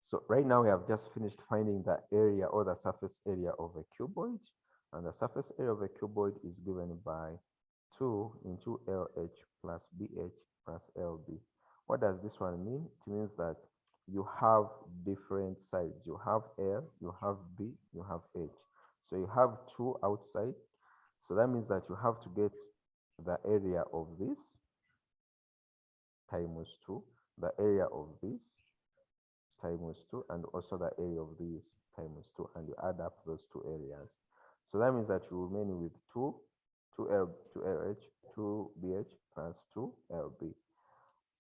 So right now we have just finished finding the area or the surface area of a cuboid, and the surface area of a cuboid is given by 2 into LH plus BH plus LB. What does this one mean? It means that you have different sides. You have L, you have B, you have H. So you have 2 outside. So that means that you have to get the area of this times 2, the area of this times 2, and also the area of this times 2, and you add up those 2 areas. So that means that you remain with 2LH, 2BH plus 2LB.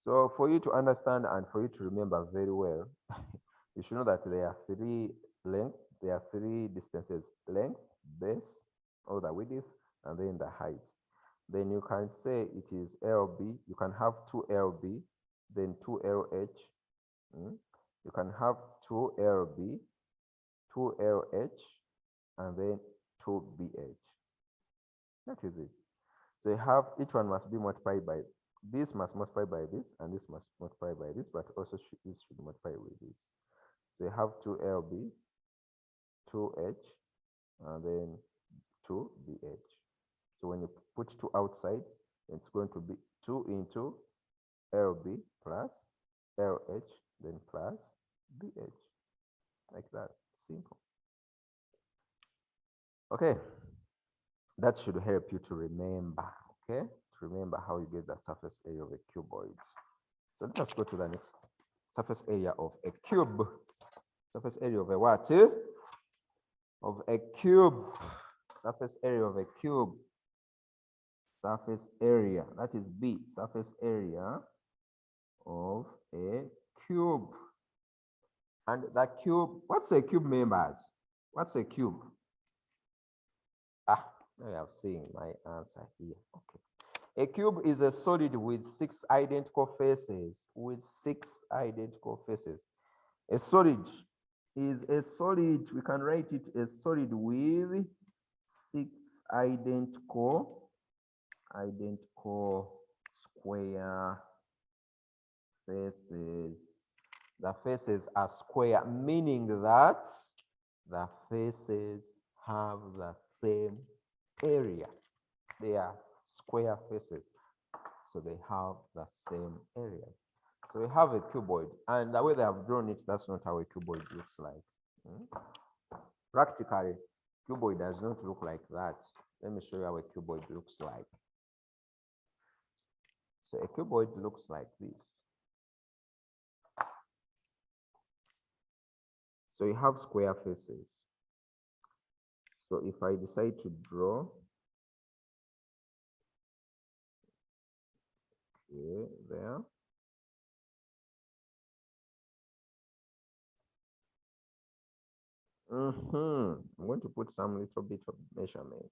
So for you to understand and for you to remember very well, you should know that there are 3 lengths, there are 3 distances: length, base, or the width, and then the height. Then you can say it is LB. You can have 2LB, then 2LH. You can have 2LB, 2LH, and then 2BH. That is it. So you have, each one must be multiplied by, this must multiply by this, and this must multiply by this, but also this should multiply with this. So you have 2LB, 2H, and then 2BH. So when you put 2 outside, it's going to be 2 into LB plus LH, then plus BH, like that. Simple. Okay, that should help you to remember. Okay, to remember how you get the surface area of a cuboid. So let us go to the next. Surface area of a cube. Surface area of a what? Of a cube. Surface area of a cube. Surface area, that is B. Surface area of a cube. And the cube, what's a cube, members? What's a cube? I have seen my answer here. Okay. A cube is a solid with 6 identical faces. With 6 identical faces. A solid is a solid. We can write it a solid with 6 identical square faces. The faces are square, meaning that the faces have the same area. They are square faces, so they have the same area. So we have a cuboid, and the way they have drawn it, that's not how a cuboid looks like. Practically, cuboid does not look like that. Let me show you how a cuboid looks like. So a cuboid looks like this. So you have square faces. So if I decide to draw, okay, there. I'm going to put some little bit of measurement.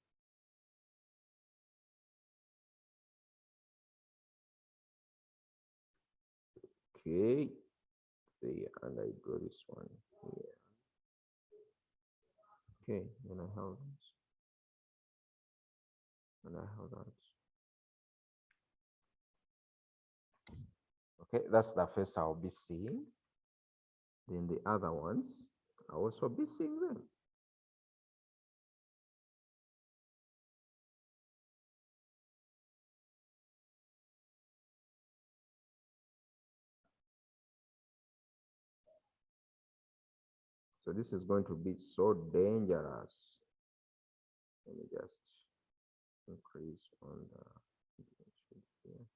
Okay, there, and I draw this one here. Okay, then I have this, and I have that. Okay, that's the face I'll be seeing. Then the other ones, I'll also be seeing them. So this is going to be so dangerous. Let me just increase on the here.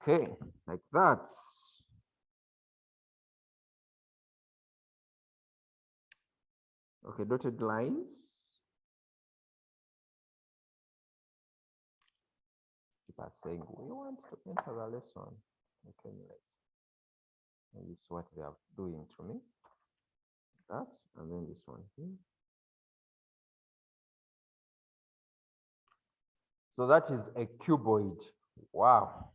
Okay, like that. Okay, dotted lines. People are saying, we want to enter the lesson. Okay, and this is what they are doing to me. That, and then this one here. So that is a cuboid. Wow.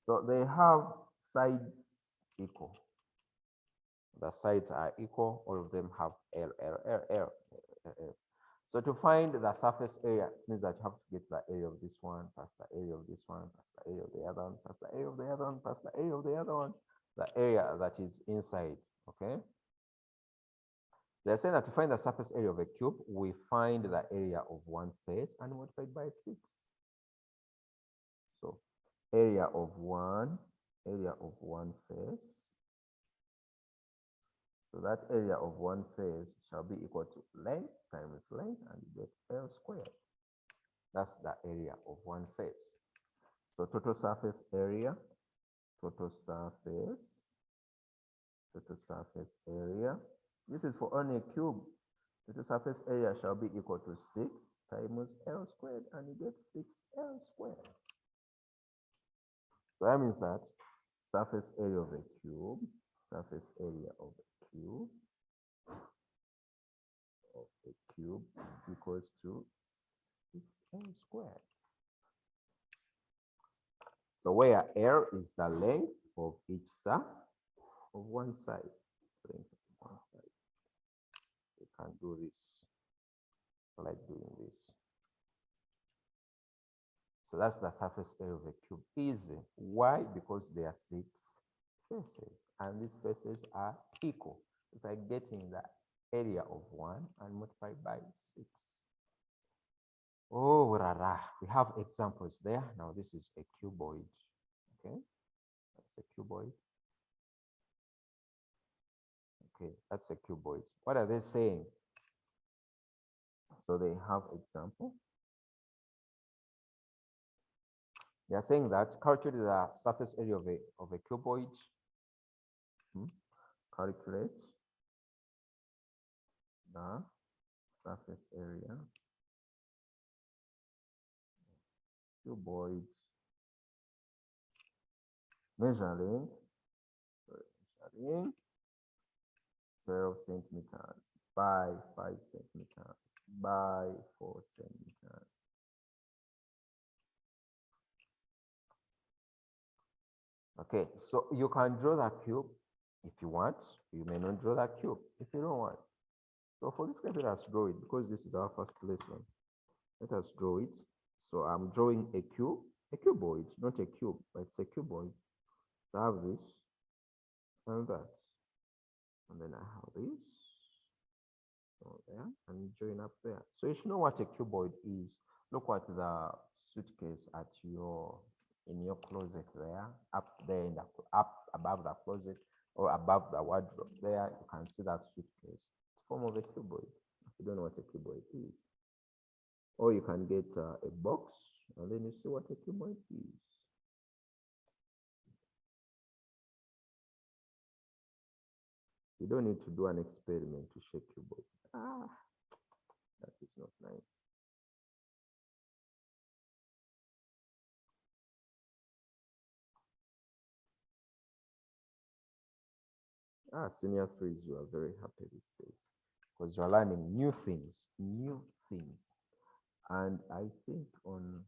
So they have sides equal. The sides are equal. All of them have L. So to find the surface area, it means that you have to get the area of this one, plus the area of this one, plus the area of the other one, plus the area of the other one, plus the area of the other one, the area that is inside, okay? They're saying that to find the surface area of a cube, we find the area of one face and multiplied by 6. So area of one face. So that area of one face shall be equal to length times length, and you get L squared. That's the area of one face. So total surface area, total surface area. This is for only a cube. Total surface area shall be equal to 6 times L squared, and you get 6L squared. So that means that surface area of a cube, equals to 6L squared. So where L is the length of each side of one side. You can do this like doing this. So that's the surface area of a cube. Easy. Why? Because there are 6 faces, and these faces are equal. It's like getting the area of 1 and multiplied by 6. Oh, rara. We have examples there. Now this is a cuboid. Okay, that's a cuboid. Okay, that's a cuboid. What are they saying? So they have example. They are saying that calculate the surface area of a cuboid. Calculate the surface area cuboid measuring 12 centimeters by 5 centimeters by 4 centimeters. Okay, so you can draw the cube if you want. You may not draw the cube if you don't want. So for this case, let us draw it because this is our first lesson. Let us draw it. So I'm drawing a cuboid, not a cube, but it's a cuboid. So I have this and that. And then I have this. So there, and join up there. So you should know what a cuboid is. Look at the suitcase in your closet there, up there up above the closet or above the wardrobe there. You can see that suitcase. It's a form of a cuboid. If you don't know what a cuboid is. Or you can get a box and then you see what a cuboid is. You don't need to do an experiment to shake cuboid. That is not nice. Senior threes, you are very happy these days because you are learning new things. And I think on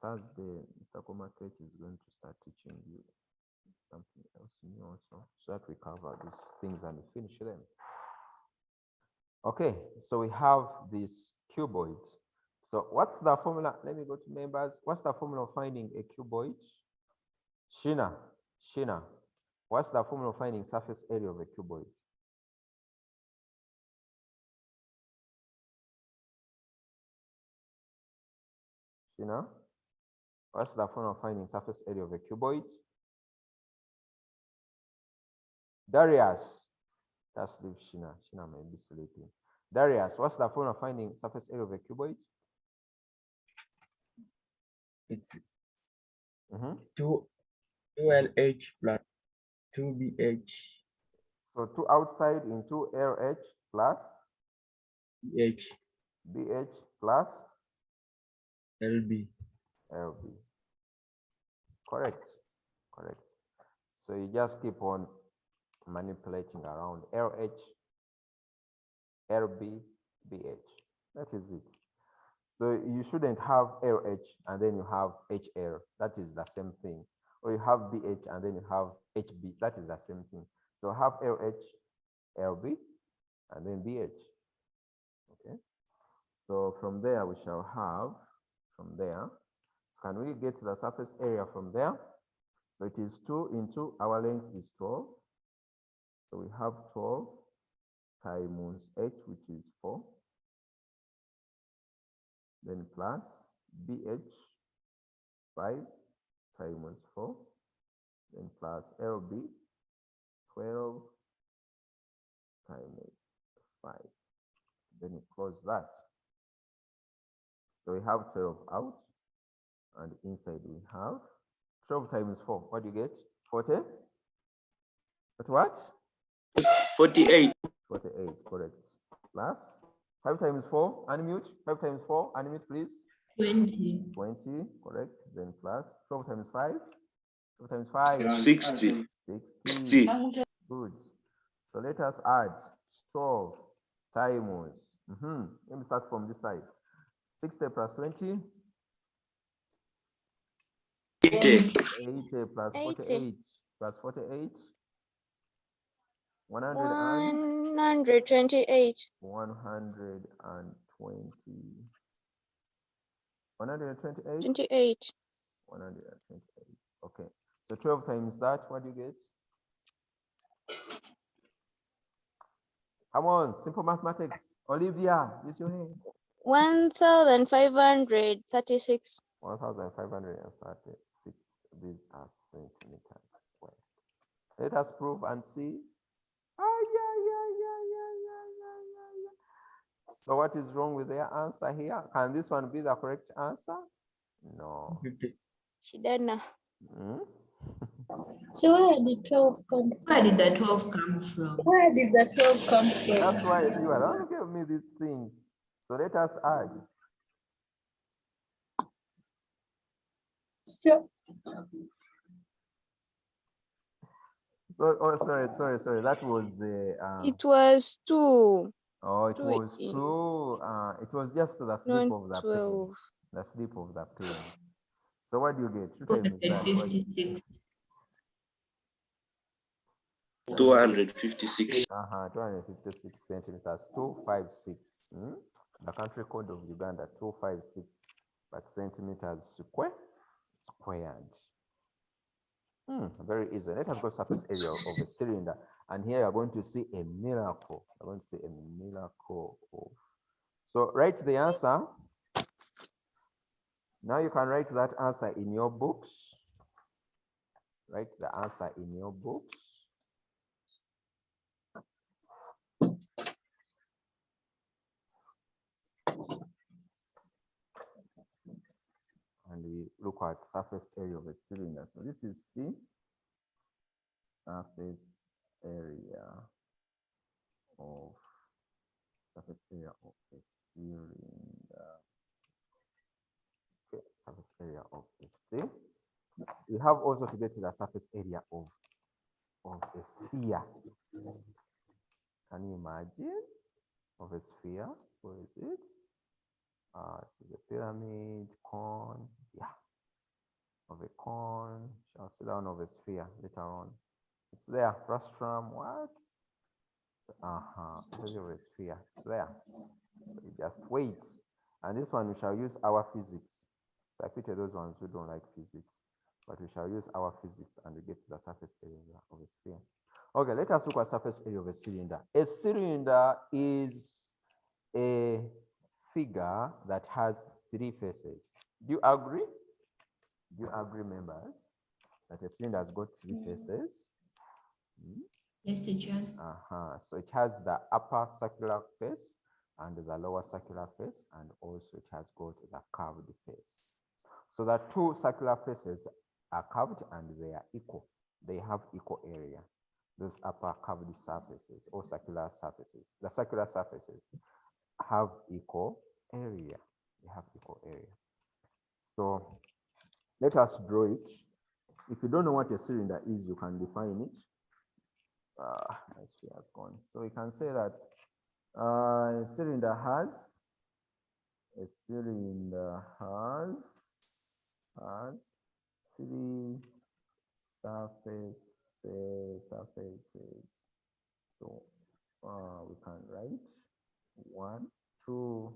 Thursday, Mr. Komakech is going to start teaching you something else new also, so that we cover these things and finish them. Okay, so we have this cuboid. So what's the formula? Let me go to members. What's the formula of finding a cuboid? Shina, what's the formula of finding surface area of a cuboid? Shina, what's the formula of finding surface area of a cuboid? Darius, that's leave Shina. Shina may be sleeping. Darius, what's the formula of finding surface area of a cuboid? It's 2LH plus 2BH. So 2 outside into LH plus BH plus LB. Correct. So you just keep on manipulating around LH, LB, BH. That is it. So you shouldn't have LH and then you have HL. That is the same thing. Or you have BH and then you have HB. That is the same thing. So have LH, LB, and then BH. Okay. So from there we shall have, from there, can we get the surface area from there? So it is 2 into our length is 12. So we have 12 times H, which is 4. Then plus BH, 5 times 4. Then plus LB, 12 times 5. Then you close that. So we have 12 out. And inside we have 12 times 4. What do you get? 40? But what? 48. 48, correct. Plus 5 times 4, unmute. 5 times 4, unmute, please. 20. 20, correct. Then plus 12 times 5. 12 times 5. 60. 60. Good. So let us add 12 times. Let me start from this side. 60 plus 20. 80. 80 plus 80. 48 plus 48. 100 128. 120. 128. 28. 128. Okay. So 12 times that, what do you get? Come on, simple mathematics. Olivia, use your hand. 1,536. 1,536. These are centimeters squared. Let us prove and see. So what is wrong with their answer here? Can this one be the correct answer? No. She don't know. So where did 12 come from? Where did the 12 come from? Where did the 12 come from? That's why you are don't give me these things. So let us add. Sure. So, oh, sorry. That was the. It was 2. Oh, it two was in- 2. It was just the slip Not of the 12. pen. The slip of the pen. So what do you get? 2 times that. 256. 256. 256 centimeters. 256. The country code of Uganda 256, but centimeters squared. Very easy. Let us go surface area of a cylinder, and here you're going to see a miracle. You're going to see a miracle of. So write the answer. Now you can write that answer in your books. Write the answer in your books. And we look at surface area of a cylinder. So this is C, surface area of a cylinder. Okay, surface area of a C. We have also to get to the surface area of a sphere. Can you imagine? Of a sphere? Where is it? This is a pyramid, cone, yeah. Of a cone, shall sit down of a sphere later on. It's there, frustrum, what? It's of a sphere, it's there. So you just wait. And this one we shall use our physics. So I pity those ones who don't like physics, but we shall use our physics and we get to the surface area of a sphere. Okay, let us look at surface area of a cylinder. A cylinder is a figure that has 3 faces. Do you agree? Do you agree, members, that a cylinder has got 3 faces? Yes, teacher. So it has the upper circular face and the lower circular face, and also it has got the curved face. So the 2 circular faces are curved and they are equal. They have equal area. Those upper curved surfaces or circular surfaces. The circular surfaces have equal area. They have equal area. So let us draw it. If you don't know what a cylinder is, you can define it. My sphere has gone. So we can say that a cylinder has A cylinder has three surfaces. So we can write two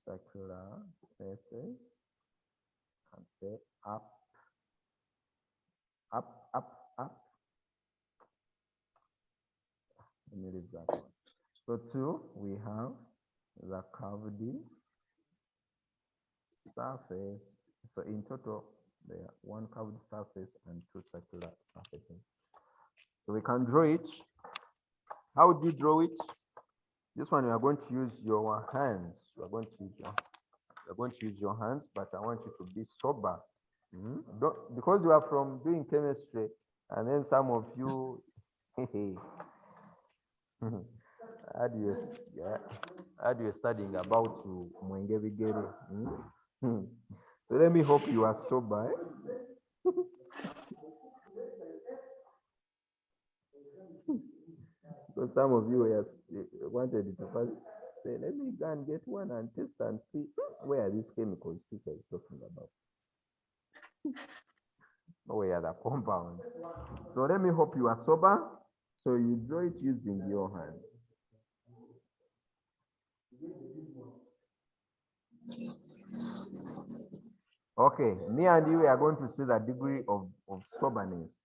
circular faces, and say up. Let me read that one. So two, we have the curved surface. So in total, there are one curved surface and two circular surfaces. So we can draw it. How do you draw it? This one you are going to use your hands. You are going to use your hands, but I want you to be sober. Don't, because you are from doing chemistry, and then some of you how do you studying about Mwenge Bigere? So let me hope you are sober. So some of you wanted to first say, let me go and get one and test and see where these chemicals teacher is talking about. Where are the compounds? So let me hope you are sober. So you draw it using your hands. Okay, me and you are going to see the degree of soberness.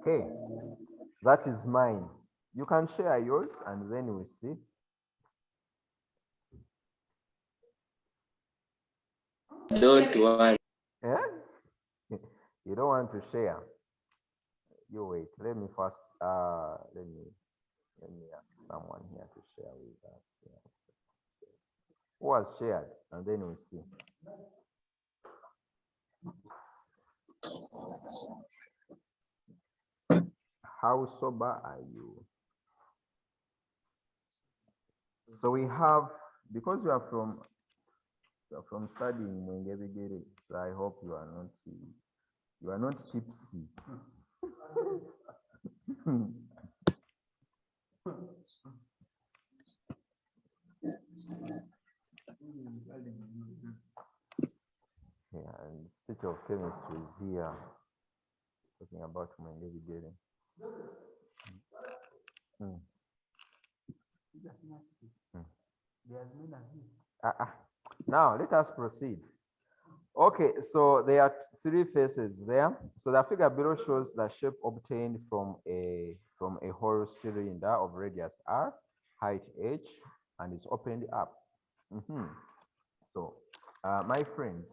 Okay, that is mine. You can share yours and then we see. Don't want. Yeah? You don't want to share. You wait. Let me first let me ask someone here to share with us. Yeah. Who has shared? And then we'll see. How sober are you? So we have, because you are from studying Mwenge Bigere, so I hope you are not tipsy. Yeah, and the teacher of chemistry is here talking about Mwenge Bigere. Now let us proceed. Okay, so there are three faces there. So the figure below shows the shape obtained from a hollow cylinder of radius r, height h, and is opened up. So my friends,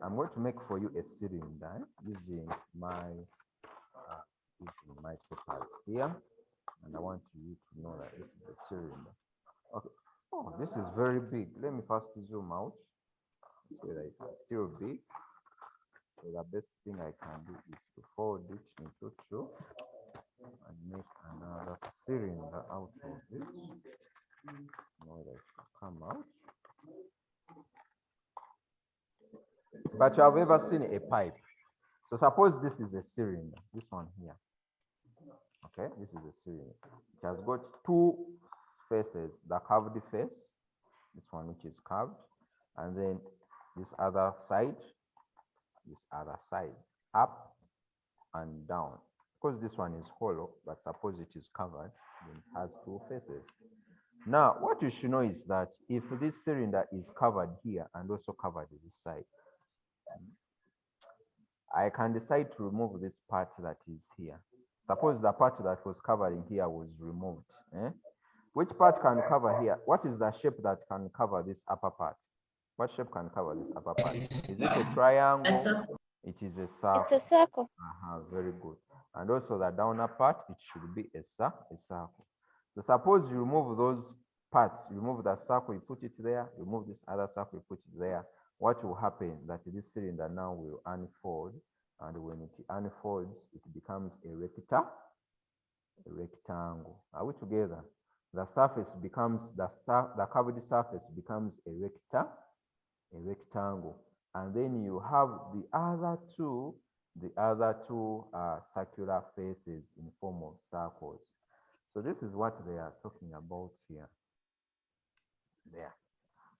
I'm going to make for you a cylinder using my papers here, and I want you to know that this is a cylinder. Okay. Oh, this is very big. Let me first zoom out so that it's still big. So the best thing I can do is to fold it into two and make another cylinder out of it. Now that it will come out. But you have ever seen a pipe. So suppose this is a cylinder, this one here. Okay, this is a cylinder. It has got two faces, the curved face, this one which is curved, and then this other side, up and down. Because this one is hollow, but suppose it is covered, then it has two faces. Now, what you should know is that if this cylinder is covered here and also covered this side, I can decide to remove this part that is here. Suppose the part that was covering here was removed. Which part can cover here? What is the shape that can cover this upper part? What shape can cover this upper part? Is it a triangle? It is a circle. It's a circle. Very good. And also the downer part, it should be a circle. So suppose you remove those parts, you remove the circle, you put it there, remove this other circle, you put it there. What will happen that this cylinder now will unfold, and when it unfolds, it becomes a rectangle. Are we together? The surface becomes the curved surface becomes a rectangle. and then you have the other two circular faces in form of circles. So this is what they are talking about here. There,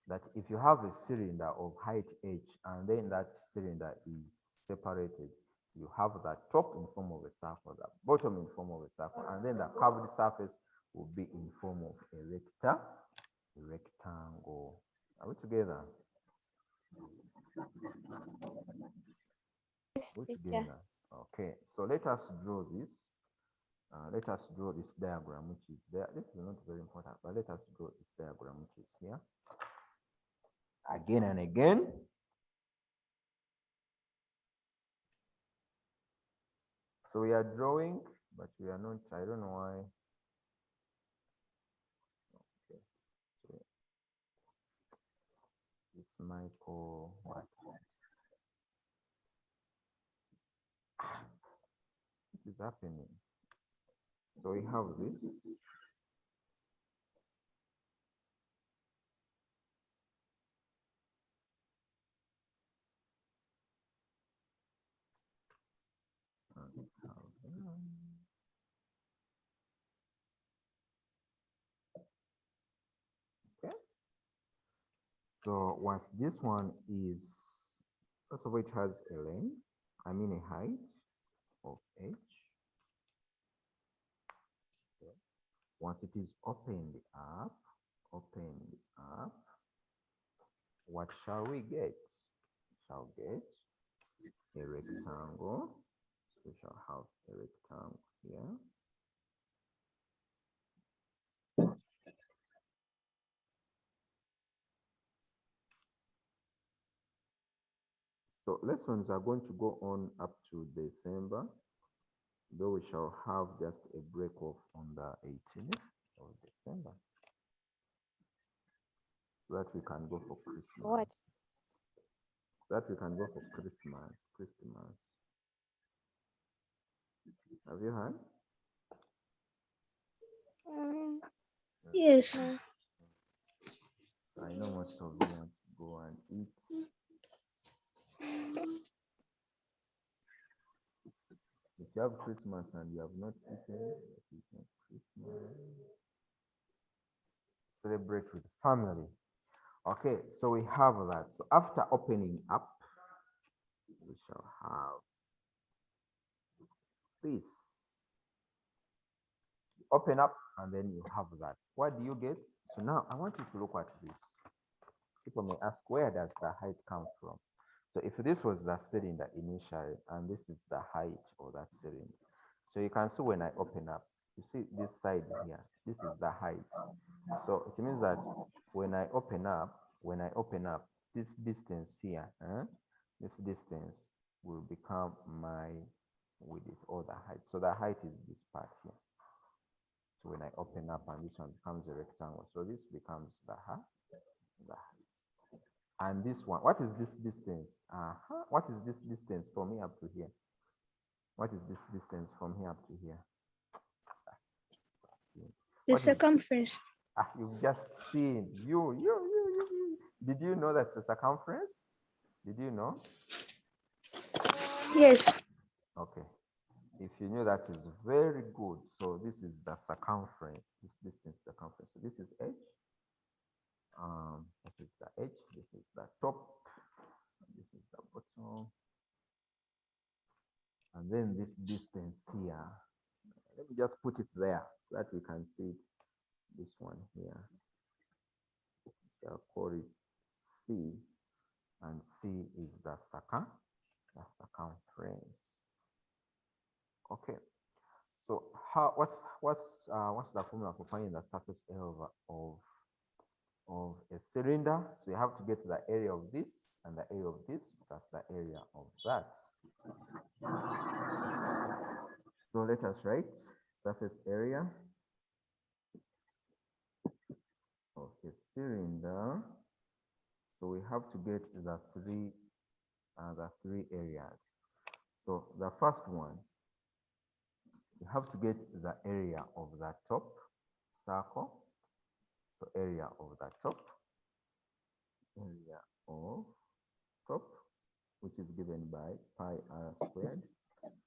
that if you have a cylinder of height h and then that cylinder is separated, you have the top in form of a circle, the bottom in form of a circle, and then the curved surface will be in form of a rectangle. Are we together? Yes, We're teacher. together. Okay, so let us draw this. Let us draw this diagram, which is there. This is not very important, but let us draw this diagram, which is here. Again and again. So we are drawing, but we are not, I don't know why. Okay, so this Michael, what? What is happening? So we have this. Okay. So once this one is, first of all, it has a length, I mean a height of h. Okay. Once it is opened up, what shall we get? We shall get a rectangle. So we shall have a rectangle here. So lessons are going to go on up to December, though we shall have just a break off on the 18th of December, so that we can go for Christmas. What? So that we can go for Christmas. Have you heard? Yes. No. I know most of you want to go and eat. If you have Christmas and you have not eaten, it is not Christmas. Celebrate with family. Okay, so we have that. So after opening up, we shall have this. Open up and then you have that. What do you get? So now I want you to look at this. People may ask, where does the height come from? So if this was the cylinder initially, and this is the height of that cylinder. So you can see when I open up, you see this side here, this is the height. So it means that when I open up, this distance here, this distance will become my width or the height. So the height is this part here. So when I open up and this one becomes a rectangle, so this becomes the height. And this one, what is this distance? What is this distance from here up to here? What is this distance from here up to here? The circumference. You've just seen. You. Did you know that's the circumference? Did you know? Yes. Okay. If you knew, that is very good. So this is the circumference. This distance circumference. So this is h. This is the h. This is the top. This is the bottom. And then this distance here. Let me just put it there so that we can see it. This one here. Shall call it C, and C is the circumference. Okay. So what's the formula for finding the surface area of a cylinder? So you have to get the area of this and the area of this plus the area of that. So let us write surface area of a cylinder. So we have to get the three areas. So the first one, you have to get the area of the top circle. So area of the top, area of top. which is given by pi r squared.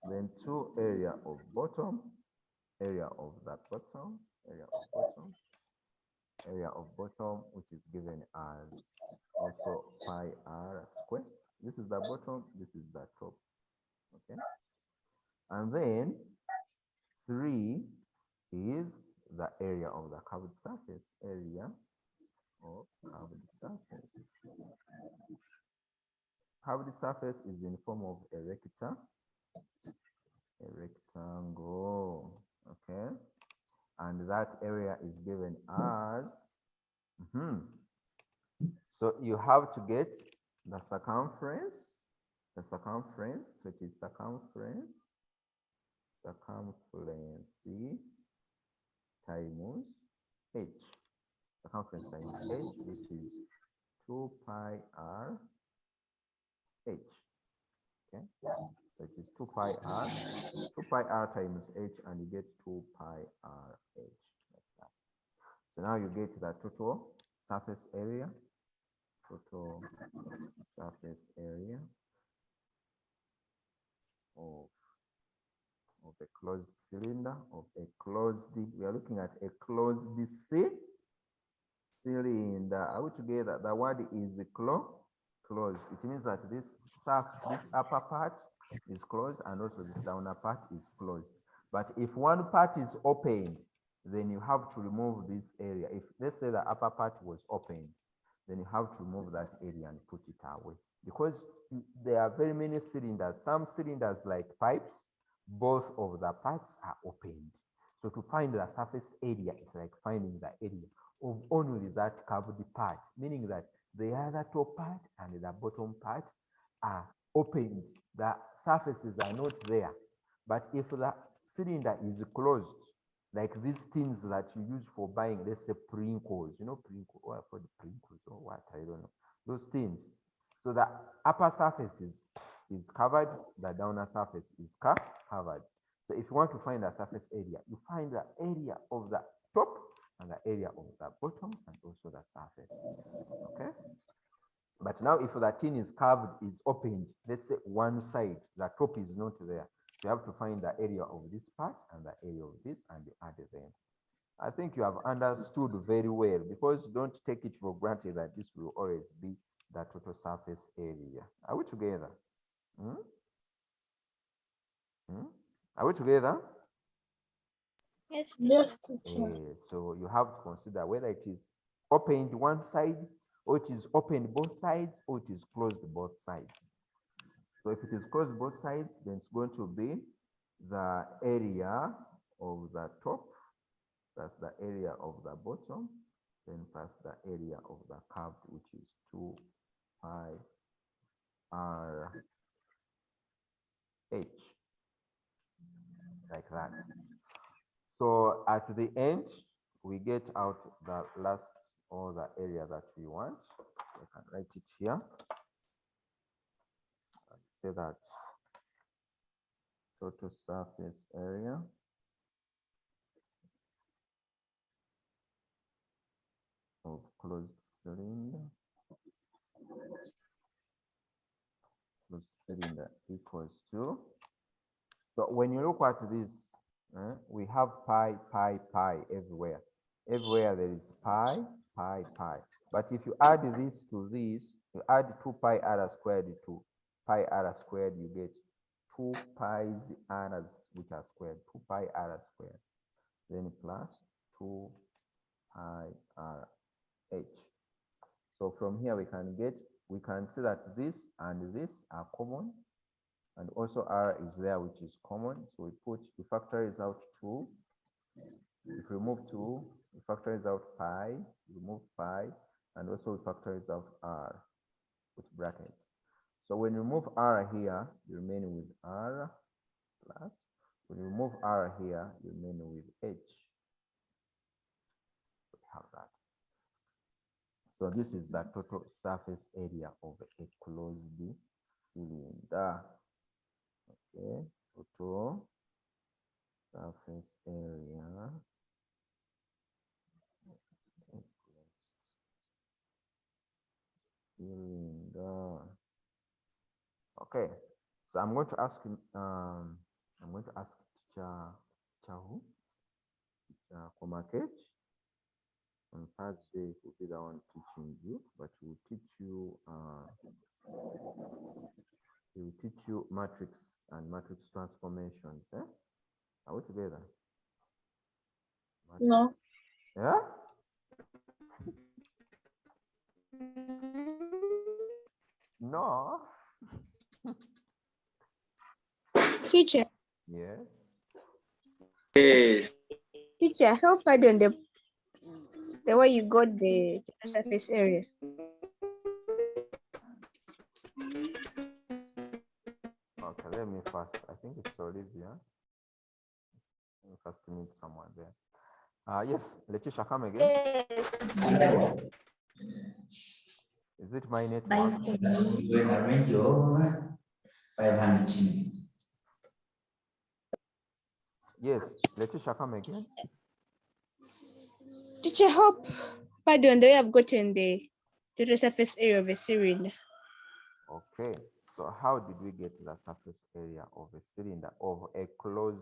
Then 2 area of bottom, area of that bottom, area of bottom, which is given as also pi r squared. This is the bottom, this is the top. Okay. And then 3 is the area of the curved surface, area of curved surface. Curved surface is in form of a rectangle, okay? And that area is given as, so you have to get the circumference, which is circumference times h. Circumference times h, which is 2 pi r h. Okay, so it is 2 pi r times h, and you get 2 pi r h like that. So now you get the total surface area, of a closed cylinder, we are looking at a closed cylinder. Are we together? The word is closed. It means that this upper part is closed and also this downer part is closed. But if one part is opened, then you have to remove this area. If let's say the upper part was opened, then you have to remove that area and put it away, because there are very many cylinders. Some cylinders, like pipes, both of the parts are opened. So to find the surface area is like finding the area of only that curved part, meaning that the other top part and the bottom part are opened. The surfaces are not there. But if the cylinder is closed, like these tins that you use for buying, let's say Pringles, Pringles, or for the Pringles or what, I don't know, those tins. So the upper surface is covered, the downer surface is covered. So if you want to find the surface area, you find the area of the top and the area of the bottom and also the surface. Okay. But now if the tin is curved, is opened, let's say one side, the top is not there. You have to find the area of this part and the area of this, and you add them. I think you have understood very well, because don't take it for granted that this will always be the total surface area. Are we together? Are we together? Yes. Yes. So you have to consider whether it is opened one side, or it is opened both sides, or it is closed both sides. So if it is closed both sides, then it's going to be the area of the top plus the area of the bottom, then plus the area of the curved, which is 2 pi r h, like that. So at the end, we get out the last, or the area that we want. I can write it here. Say that total surface area of closed cylinder equals to, so when you look at this, we have pi everywhere. Everywhere there is pi. But if you add this to this, you add 2 pi r squared to pi r squared, you get 2 pi's r's, which are squared, 2 pi r squared, then plus 2 pi r h. So from here we can see that this and this are common, and also r is there, which is common. So we factorize out 2. If we remove 2, we factorize out pi, remove pi, and also we factorize out r with brackets. So when you remove r here, you remain with r plus. When you remove r here, you remain with h. We have that. So this is the total surface area of a closed cylinder. Okay, total surface area of a closed cylinder. Okay, so I'm going to ask teacher who? Teacher Komakech. On Thursday will be the one teaching you, but he will teach you matrix and matrix transformations. Are we together? No. Yeah? No. Teacher, Yes. Yes. teacher, help pardon the way you got the surface area. Okay, let me first. I think it's Olivia. Let me first meet someone there. Yes, Letitia, come again. Is it my network? Yes, Letitia, come again. Teacher, help pardon the way I've gotten the total surface area of a cylinder. Okay, so how did we get the surface area of a cylinder of a closed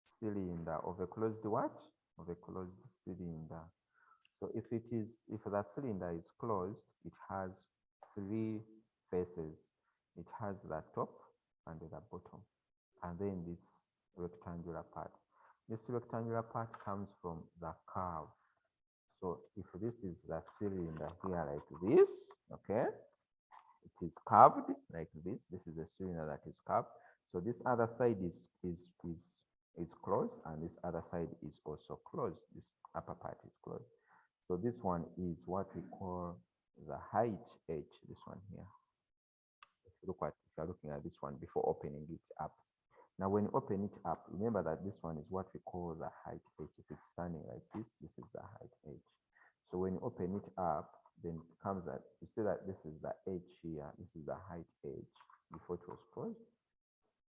cylinder of a closed what? Of a closed cylinder. So if the cylinder is closed, it has three faces. It has the top and the bottom, and then this rectangular part. This rectangular part comes from the curve. So if this is the cylinder here like this, okay, it is curved like this. This is a cylinder that is curved. So this other side is closed, and this other side is also closed. This upper part is closed. So this one is what we call the height edge. This one here. If you are looking at this one before opening it up. Now, when you open it up, remember that this one is what we call the height edge. If it's standing like this, this is the height edge. So when you open it up, then it comes that you see that this is the edge here. This is the height edge. Before it was closed,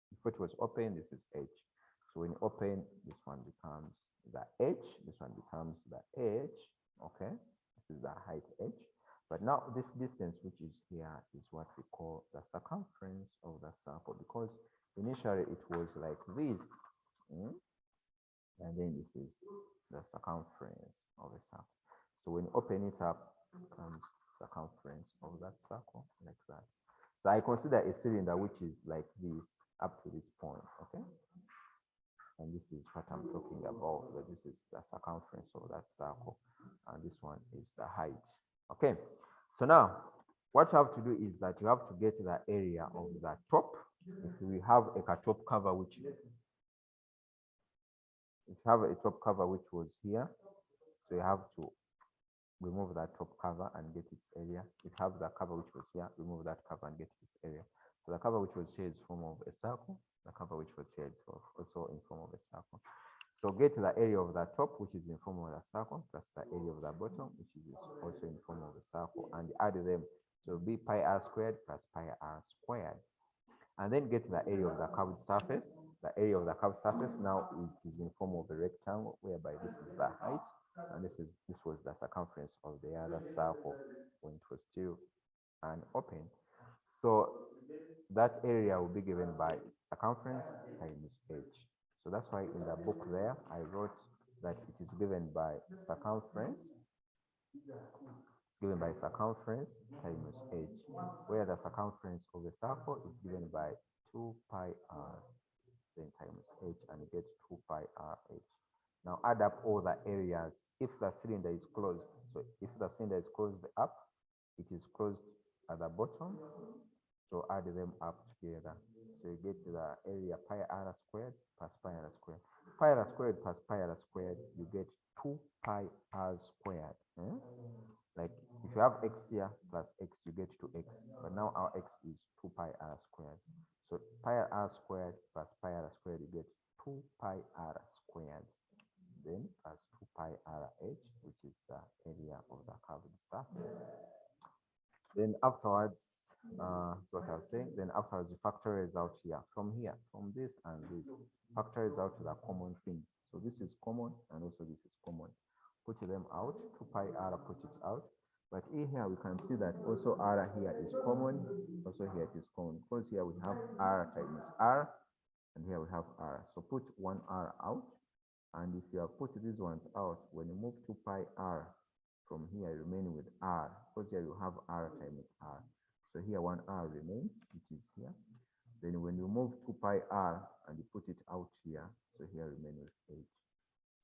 before it was open, this is edge. So when you open, this one becomes the edge. This one becomes the edge. Okay, this is the height edge. But now this distance, which is here, is what we call the circumference of the circle, because initially it was like this, and then this is the circumference of a circle. So when you open it up, it comes circumference of that circle like that. So I consider a cylinder which is like this up to this point, okay? And this is what I'm talking about. That this is the circumference of that circle, and this one is the height. Okay, so now what you have to do is that you have to get the area of the top. If we have a top cover, which was here, so you have to remove that top cover and get its area. If you have the cover which was here, remove that cover and get its area. So the cover which was here is form of a circle. The cover which was here is also in form of a circle. So get the area of the top, which is in form of a circle, plus the area of the bottom, which is also in form of a circle, and add them. So be pi r squared plus pi r squared. And then get the area of the curved surface. The area of the curved surface now it is in form of a rectangle, whereby this is the height, and this was the circumference of the other circle when it was still unopened. So that area will be given by circumference times h. So that's why in the book there I wrote that it is given by circumference. It's given by circumference times h, where the circumference of the circle is given by 2 pi r then times h, and you get 2 pi r h. Now add up all the areas if the cylinder is closed. So if the cylinder is closed up, it is closed at the bottom. So add them up together. So you get the area pi r squared plus pi r squared. Pi r squared plus pi r squared, you get 2 pi r squared. Like if you have x here plus x, you get 2x. But now our x is 2 pi r squared. So pi r squared plus pi r squared, you get 2 pi r squared. Then plus 2 pi r h, which is the area of the curved surface. Then afterwards, so what I was saying, then afterwards you factorize out here, from this and this, factorize out the common things. So this is common, and also this is common. Put them out, 2 pi r, put it out. But here we can see that also R here is common. Also here it is common because here we have R times R, and here we have R. So put one R out. And if you have put these ones out, when you move 2 pi R from here, you remain with R, because here you have R times R. So here 1 R remains, which is here. Then when you move 2 pi R and you put it out here, so here remain with H.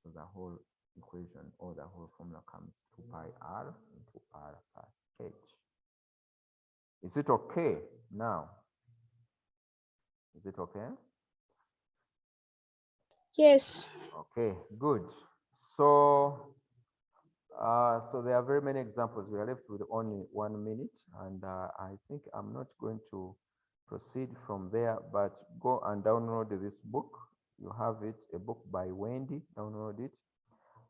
So the whole equation or the whole formula comes 2 pi R into R plus H. Is it okay now? Is it okay? Yes. Okay, good. So, so there are very many examples. We are left with only 1 minute, and I think I'm not going to proceed from there, but go and download this book. You have it, a book by Wendy. Download it.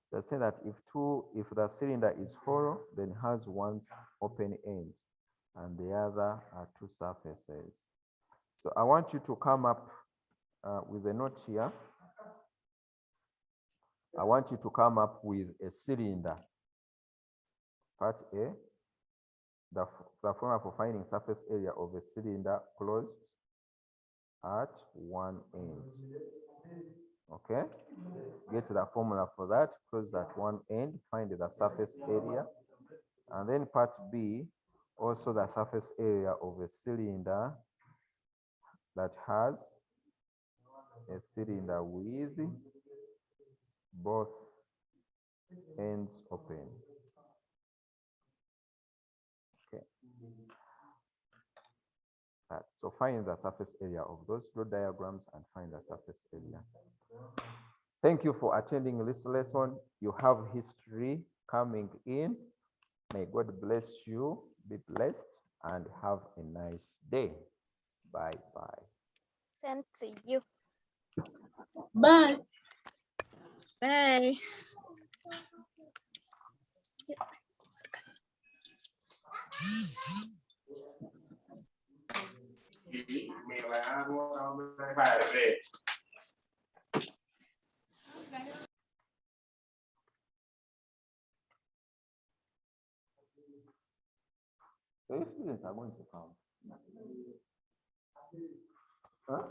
So I say that if the cylinder is hollow, then it has one open end, and the other are 2 surfaces. So I want you to come up with a note here. I want you to come up with a cylinder. Part A, the formula for finding surface area of a cylinder closed at one end. Okay, get the formula for that, closed at one end, find the surface area. And then part B, also the surface area of a cylinder that has a cylinder with both ends open. Okay. So find the surface area of those two diagrams and find the surface area. Thank you for attending this lesson. You have history coming in. May God bless you. Be blessed and have a nice day. Bye-bye. Same to you. Bye. Bye. So your students are going to come. Huh?